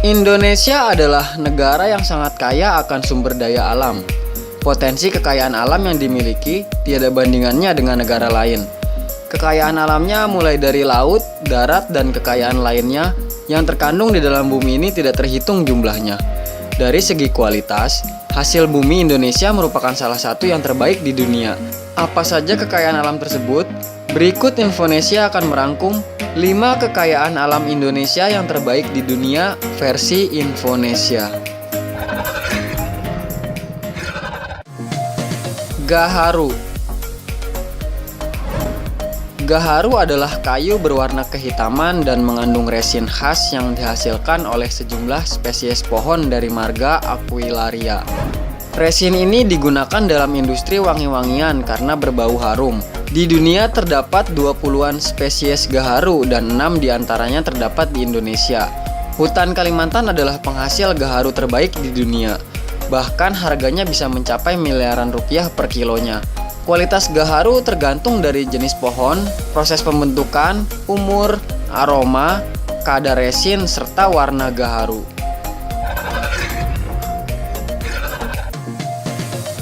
Indonesia adalah negara yang sangat kaya akan sumber daya alam. Potensi kekayaan alam yang dimiliki tiada bandingannya dengan negara lain. Kekayaan alamnya mulai dari laut, darat, dan kekayaan lainnya yang terkandung di dalam bumi ini tidak terhitung jumlahnya. Dari segi kualitas, hasil bumi Indonesia merupakan salah satu yang terbaik di dunia. Apa saja kekayaan alam tersebut? Berikut Infonesia akan merangkum 5 kekayaan alam Indonesia yang terbaik di dunia versi Infonesia. Gaharu. Gaharu adalah kayu berwarna kehitaman dan mengandung resin khas yang dihasilkan oleh sejumlah spesies pohon dari marga Aquilaria. Resin ini digunakan dalam industri wangi-wangian karena berbau harum. Di dunia terdapat 20-an spesies gaharu dan 6 diantaranya terdapat di Indonesia. Hutan Kalimantan adalah penghasil gaharu terbaik di dunia. Bahkan harganya bisa mencapai miliaran rupiah per kilonya. Kualitas gaharu tergantung dari jenis pohon, proses pembentukan, umur, aroma, kadar resin, serta warna gaharu.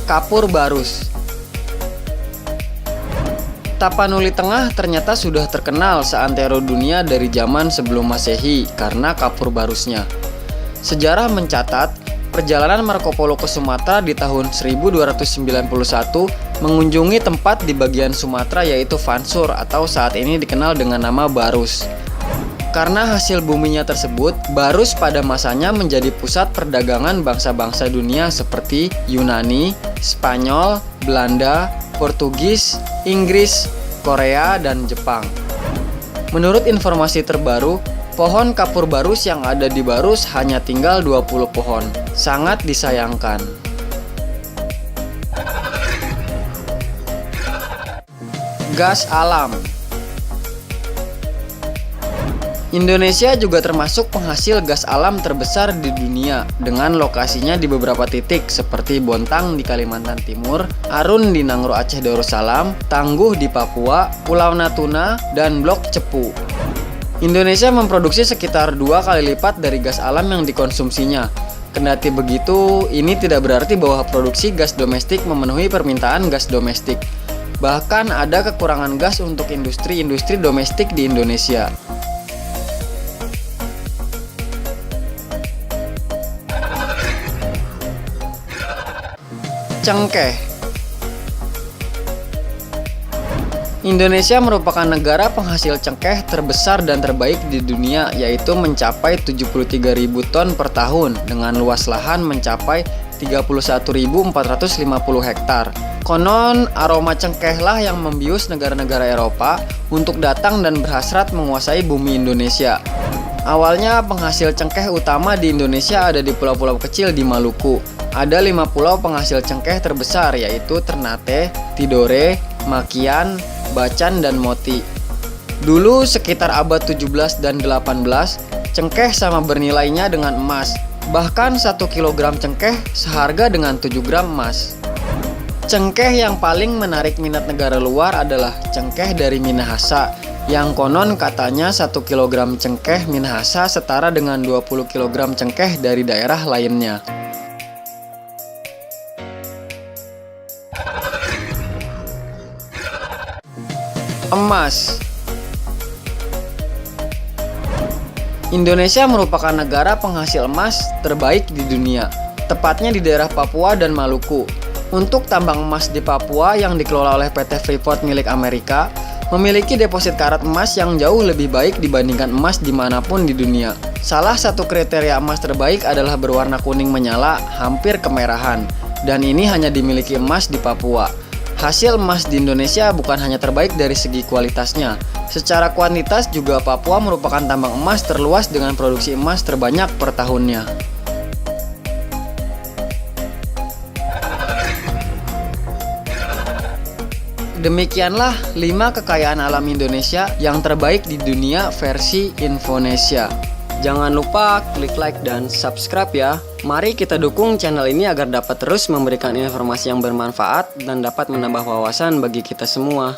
Kapur barus. Tapanuli Tengah ternyata sudah terkenal seantero dunia dari zaman sebelum Masehi karena kapur barusnya. Sejarah mencatat, perjalanan Marco Polo ke Sumatera di tahun 1291 mengunjungi tempat di bagian Sumatera yaitu Vansur atau saat ini dikenal dengan nama Barus. Karena hasil buminya tersebut, Barus pada masanya menjadi pusat perdagangan bangsa-bangsa dunia seperti Yunani, Spanyol, Belanda, Portugis, Inggris, Korea, dan Jepang. Menurut informasi terbaru, pohon kapur barus yang ada di Barus hanya tinggal 20 pohon. Sangat disayangkan. Gas alam. Indonesia juga termasuk penghasil gas alam terbesar di dunia dengan lokasinya di beberapa titik seperti Bontang di Kalimantan Timur, Arun di Nangro Aceh Darussalam, Tangguh di Papua, Pulau Natuna, dan Blok Cepu. Indonesia memproduksi sekitar 2 kali lipat dari gas alam yang dikonsumsinya. Kendati begitu, ini tidak berarti bahwa produksi gas domestik memenuhi permintaan gas domestik. Bahkan ada kekurangan gas untuk industri-industri domestik di Indonesia. Cengkeh. Indonesia merupakan negara penghasil cengkeh terbesar dan terbaik di dunia, yaitu mencapai 73.000 ton per tahun dengan luas lahan mencapai 31.450 hektar. Konon aroma cengkehlah yang membius negara-negara Eropa untuk datang dan berhasrat menguasai bumi Indonesia. Awalnya penghasil cengkeh utama di Indonesia ada di pulau-pulau kecil di Maluku. Ada 5 pulau penghasil cengkeh terbesar yaitu Ternate, Tidore, Makian, Bacan, dan Moti. Dulu sekitar abad 17 dan 18, cengkeh sama bernilainya dengan emas. Bahkan 1 kg cengkeh seharga dengan 7 gram emas. Cengkeh yang paling menarik minat negara luar adalah cengkeh dari Minahasa, yang konon katanya 1 kg cengkeh Minahasa setara dengan 20 kg cengkeh dari daerah lainnya. Emas. Indonesia merupakan negara penghasil emas terbaik di dunia, tepatnya di daerah Papua dan Maluku. Untuk tambang emas di Papua yang dikelola oleh PT Freeport milik Amerika, memiliki deposit karat emas yang jauh lebih baik dibandingkan emas dimanapun di dunia. Salah satu kriteria emas terbaik adalah berwarna kuning menyala, hampir kemerahan, dan ini hanya dimiliki emas di Papua. Hasil emas di Indonesia bukan hanya terbaik dari segi kualitasnya, secara kuantitas juga Papua merupakan tambang emas terluas dengan produksi emas terbanyak per tahunnya. Demikianlah 5 kekayaan alam Indonesia yang terbaik di dunia versi Infonesia. Jangan lupa klik like dan subscribe ya. Mari kita dukung channel ini agar dapat terus memberikan informasi yang bermanfaat dan dapat menambah wawasan bagi kita semua.